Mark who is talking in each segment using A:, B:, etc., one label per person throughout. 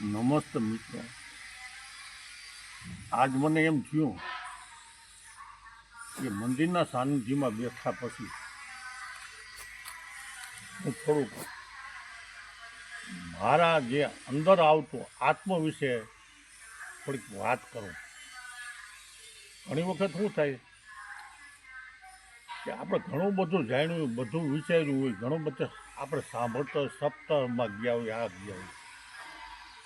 A: નમસ્તે મિત્રો, આજ મને એમ થયું કે મંદિરના સાનિધ્યમાં બેઠા પછી હું થોડુંક મારા જે અંદર આવતો આત્મ વિશે થોડીક વાત કરું. ઘણી વખત શું થાય કે આપણે ઘણું બધું જાણ્યું, બધું વિચાર્યું હોય, ઘણું બધું આપણે સાંભળતો સપ્તાહમાં ગયા હોય, આ ગયા હોય,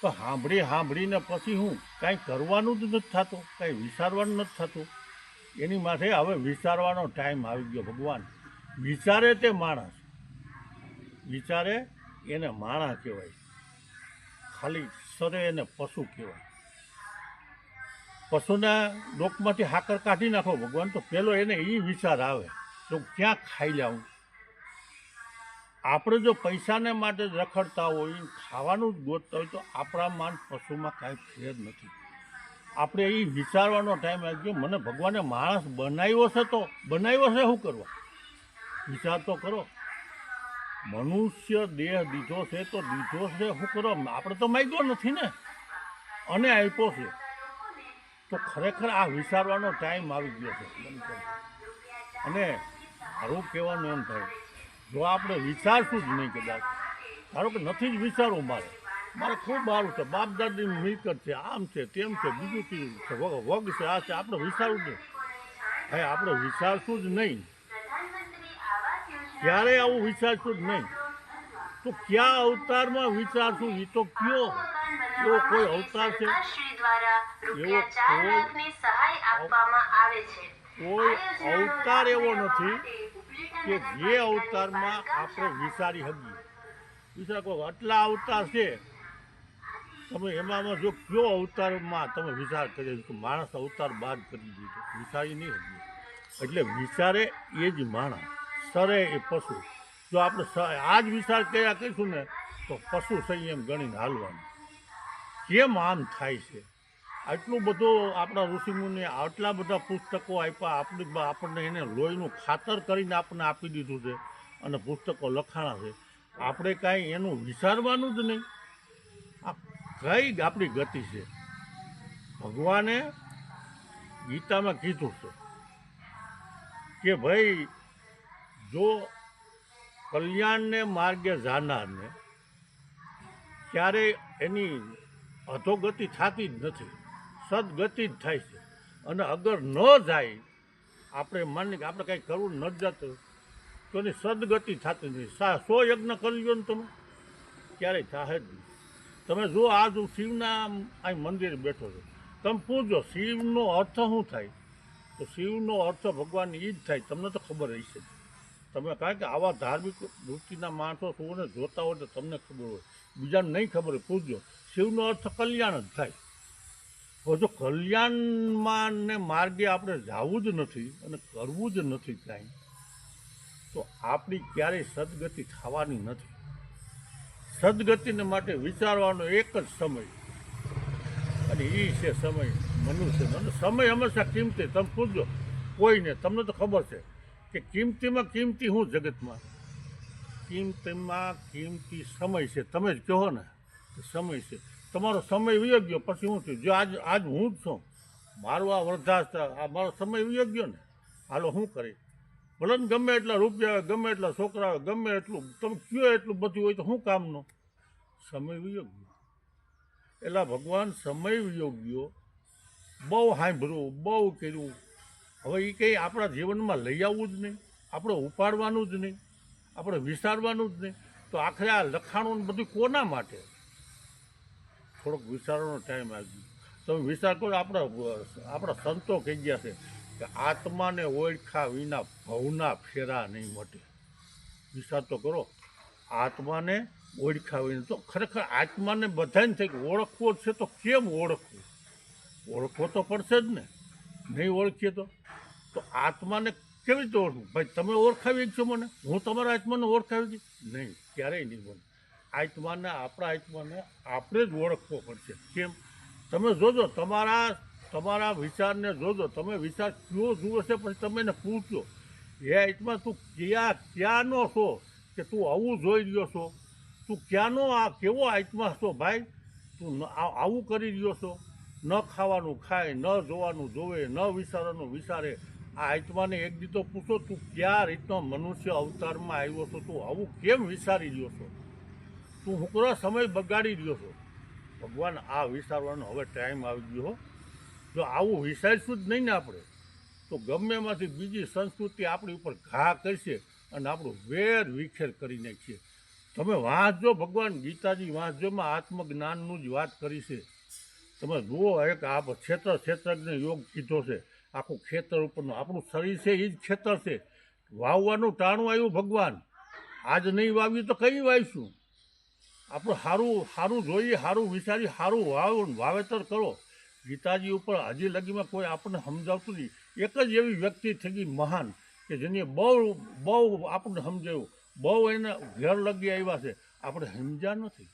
A: તો સાંભળીને પછી હું કાંઈ કરવાનું જ નથી થતું, કાંઈ વિચારવાનું નથી થતું. એની માટે હવે વિચારવાનો ટાઈમ આવી ગયો. ભગવાન વિચારે તે માણસ, વિચારે એને માણસ કહેવાય, ખાલી સરે એને પશુ કહેવાય. પશુના ડોકમાંથી હાકર કાઢી નાખો ભગવાન, તો પેલો એને એ વિચાર આવે તો ક્યાં ખાઈ લાવું. આપણે જો પૈસાને માટે જ રખડતા હોય, ખાવાનું જ ગોતતા હોય, તો આપણા માન પશુમાં કાંઈ ફેર નથી. આપણે એ વિચારવાનો ટાઈમ આવી ગયો. મને ભગવાને માણસ બનાવ્યો છે, તો બનાવ્યો છે શું કરવા? વિચાર તો કરો. મનુષ્ય દેહ દીધો છે તો દીધો છે શું કરો? આપણે તો માગ્યો નથી ને, અને આપ્યો છે. તો ખરેખર આ વિચારવાનો ટાઈમ આવી ગયો છે. અને મારું કહેવાનું એમ થાય, જો આપણે વિચારશું જ નહીં, કદાચ ધારો કે નથી જ વિચારવું, મારે ખૂબ સારું છે, બાપ દાદીની મિલકત છે, આમ છે, તેમ છે, બીજું ચીજ છે, વગ છે, આ છે, આપણે વિચારવું નહીં. હવે આપણે વિચારશું જ નહીં, ક્યારેય આવું વિચારશું જ નહીં, તો ક્યાં અવતારમાં વિચારશું? એ તો કયો એવો કોઈ અવતાર છે? એવો કોઈ અવતાર એવો નથી કે જે અવતારમાં આપણે વિચારી શકીએ. વિચાર કહો, આટલા અવતાર છે, તમે એમાં જો કયો અવતારમાં તમે વિચાર કર્યો? માણસ અવતાર બાદ કરી દીધો, વિચારી નહીં શકીએ. એટલે વિચારે એ જ માણસ, સરે એ પશુ. જો આપણે આ જ વિચાર કર્યા કહીશું ને, તો પશુ સંયમ ગણીને હાલવાનું. કેમ આમ થાય છે? આટલું બધું આપણા ઋષિમુનિ આટલા બધા પુસ્તકો આપ્યા, આપણને એને લોહીનું ખાતર કરીને આપણને આપી દીધું છે, અને પુસ્તકો લખાણા છે. આપણે કાંઈ એનું વિચારવાનું જ નહીં. આ કઈ આપણી ગતિ છે? ભગવાને ગીતામાં કીધું છે કે ભાઈ, જો કલ્યાણને માર્ગે જાનારને ક્યારેય એની અધોગતિ થતી જ નથી, સદગતિ જ થાય છે. અને અગર ન જાય, આપણે માની કે આપણે કાંઈ કરવું ન જતું, તો એની સદગતિ થતી નથી. 100 યજ્ઞ કરી લો ને તમે, ક્યારેય થાય જ નહીં. તમે જો આ જો શિવના અહીં મંદિર બેઠો છો, તમે પૂછો શિવનો અર્થ શું થાય? તો શિવનો અર્થ ભગવાન એ જ થાય. તમને તો ખબર હશે. તમે કારણ કે આવા ધાર્મિક વૃત્તિના માણસો શું જોતા હોય તો તમને ખબર હોય, બીજાને નહીં ખબર હોય. પૂછજો, શિવનો અર્થ કલ્યાણ જ થાય. તો જો કલ્યાણમાં ને માર્ગે આપણે જવું જ નથી અને કરવું જ નથી કાંઈ, તો આપણી ક્યારેય સદગતિ થવાની નથી. સદગતિને માટે વિચારવાનો એક જ સમય, અને એ છે સમય મનુષ્યનો. અને સમય હંમેશા કિંમતી. તમે પૂછજો કોઈને, તમને તો ખબર છે કે કિંમતીમાં કિંમતી શું જગતમાં? કિંમતીમાં કિંમતી સમય છે. તમે જ કહો ને, સમય છે. તમારો સમય વયો ગયો પછી શું થયું? જો આજ હું જ છું, મારું આ વૃદ્ધાશ્રમ, આ મારો સમય વયો ગયો ને, હાલો શું કરી? ભલે ને ગમે એટલા રૂપિયા, ગમે એટલા છોકરા, ગમે એટલું તમે કયો એટલું બધું હોય, તો શું કામનો? સમય વયો ગયો. એટલે ભગવાન સમય વયો ગયો, બહુ સાંભળ્યું, બહુ કર્યું. હવે એ કંઈ આપણા જીવનમાં લઈ આવવું જ નહીં, આપણે ઉપાડવાનું જ નહીં, આપણે વિચારવાનું જ નહીં. તો આખરે આ લખાણું બધું કોના માટે? થોડોક વિચારવાનો ટાઈમ આવી ગયો. તમે વિચાર કરો, આપણા સંતો કહી ગયા છે કે આત્માને ઓળખા વિના ભવના ફેરા નહીં મટે. વિચાર તો કરો, આત્માને ઓળખા વિના. તો ખરેખર આત્માને બધાને થાય કે ઓળખવો છે, તો કેમ ઓળખવું? ઓળખવો તો પડશે જ ને. નહીં ઓળખીએ તો આત્માને કેવી રીતે ઓળખવું? ભાઈ તમે ઓળખાવી છો મને, હું તમારા આત્માને ઓળખાવી દઈ? નહીં, ક્યારેય નહીં બને. આત્માને, આપણા આત્માને આપણે જ ઓળખવો પડશે. કેમ? તમે જોજો, તમારા વિચારને જોજો. તમે વિચાર કયો જુએ છે, પછી તમે એને પૂછજો, એ આત્મા તું ક્યાંનો છો? કે તું આવું જોઈ રહ્યો છો? તું ક્યાંનો આ કેવો આત્મા છો ભાઈ? તું આવું કરી રહ્યો છો, ન ખાવાનું ખાય, ન જોવાનું જોવે, ન વિચારવાનું વિચારે. આ આત્માને એક દી તો પૂછો, તું ક્યાં રીતનો મનુષ્ય અવતારમાં આવ્યો છો, તું આવું કેમ વિચારી રહ્યો છો, તું હુકરો સમય બગાડી રહ્યો છો. ભગવાન આ વિચારવાનો હવે ટાઈમ આવી ગયો. જો આવું વિચારીશું જ નહીં ને આપણે, તો ગમે એમાંથી બીજી સંસ્કૃતિ આપણી ઉપર ઘા કરશે અને આપણું વેર વિખેર કરી નાખીએ. તમે વાંચજો, ભગવાન ગીતાજી વાંચજોમાં આત્મજ્ઞાનનું જ વાત કરી છે. તમે જુઓ, એક આ ક્ષેત્રજ્ઞ યોગ કીધો છે. આખું ખેતર ઉપરનું આપણું શરીર છે, એ જ ખેતર છે. વાવવાનું ટાણું આવ્યું ભગવાન. આજ નહીં વાવ્યું તો કઈ વાવીશું? આપણે સારું જોઈએ, સારું વિચારી, સારું વાવેતર કરો. ગીતાજી ઉપર હજી લગીમાં કોઈ આપણને સમજાવતું નહીં. એક જ એવી વ્યક્તિ થઈ ગઈ મહાન કે જેને બહુ આપણને સમજાવ્યું, બહુ એને ઘેર લગી આવ્યા છે. આપણે સમજ્યા નથી.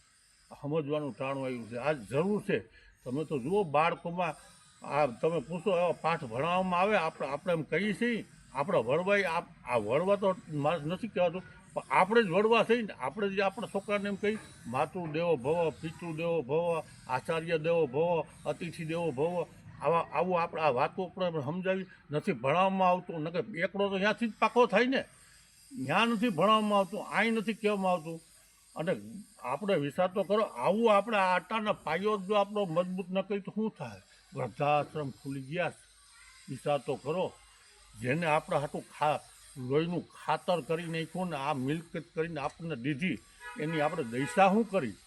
A: સમજવાનું ટાણું આવ્યું છે. આજ જરૂર છે. તમે તો જુઓ, બાળકોમાં આ તમે પૂછો, એવા પાઠ ભણાવવામાં આવે, આપણે એમ કહીએ છીએ, આપણે વળવાય. આ વળવા તો મારે નથી કહેવાતું, પણ આપણે જ વળવા થઈ ને. આપણે જે આપણા છોકરાને એમ કહી, માતૃ દેવો ભવ, પિતૃ દેવો ભવ, આચાર્ય દેવો ભવ, અતિથિ દેવો ભવ, આવું આપણે આ વાતો આપણે સમજાવી નથી ભણાવવામાં આવતું. નકર એકડો તો ત્યાંથી જ પાકો થાય ને. ત્યાં નથી ભણાવવામાં આવતું, અહીં નથી કહેવામાં આવતું. અને આપણે વિચાર તો કરો, આવું આપણે આટાના પાયો જો આપણો મજબૂત ન કરી તો શું થાય? વૃદ્ધાશ્રમ ખુલી ગયા. વિચાર તો કરો. જેને આપણે હાટું લોહીનું ખાતર કરી નાખ્યું ને આ મિલકત કરીને આપણને દીધી, એની આપણે દૈસા શું કરી?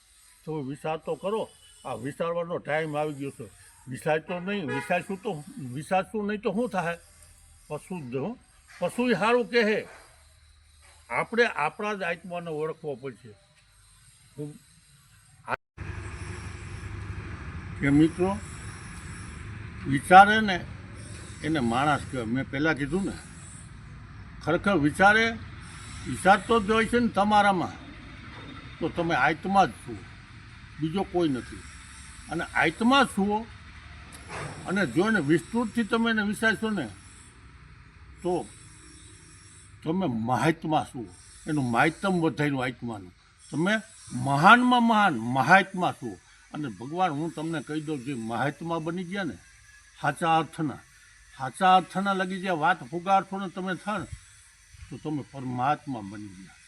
A: તો વિચાર તો કરો. આ વિચારવાનો ટાઈમ આવી ગયો છે. વિચારતો નહીં, વિચારશું નહીં તો શું થાય? પશુ સારું કહે. આપણે આપણા જ આત્માને ઓળખવો પડશે. કે મિત્રો, વિચારે ને એને માણસ કહેવાય. મેં પહેલાં કીધું ને, ખરેખર વિચારતો જ હોય છે ને તમારામાં, તો તમે આત્મા જ છો, બીજો કોઈ નથી. અને આત્મા છો, અને જો એને વિસ્તૃતથી તમે એને વિચારશો ને, તો તમે મહાત્મા છો. એનું માહિતમ વધાર્યું આત્માનું. તમે મહાનમાં મહાત્મા છો. અને ભગવાન, હું તમને કહી દઉં, જે મહાત્મા બની ગયા ને, સાચા અર્થના લગી જે વાત ફુગાડશો ને તમે થાય ને, તો તમે પરમાત્મા બની ગયા.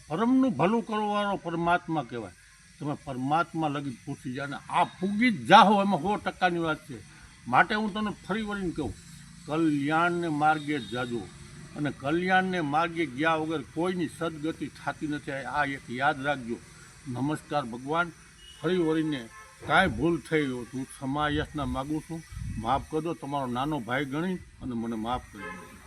A: પરમનું ભલું કરવાવાળો પરમાત્મા કહેવાય. તમે પરમાત્મા લગી પૂછી જાય ને આ ફૂગી જ જાઓ, એમાં 100%ની વાત છે. માટે હું તમને ફરી વળીને કહું, કલ્યાણને માર્ગે જાજો. અને કલ્યાણને માર્ગે ગયા વગર કોઈની સદગતિ થતી નથી. આ એક યાદ રાખજો. નમસ્કાર ભગવાન. ફરી વળીને કાંઈ ભૂલ થઈ હોય તો હું ક્ષમા યાચના માગું છું. માફ કરજો. તમારો નાનો ભાઈ ગણી અને મને માફ કરી દો.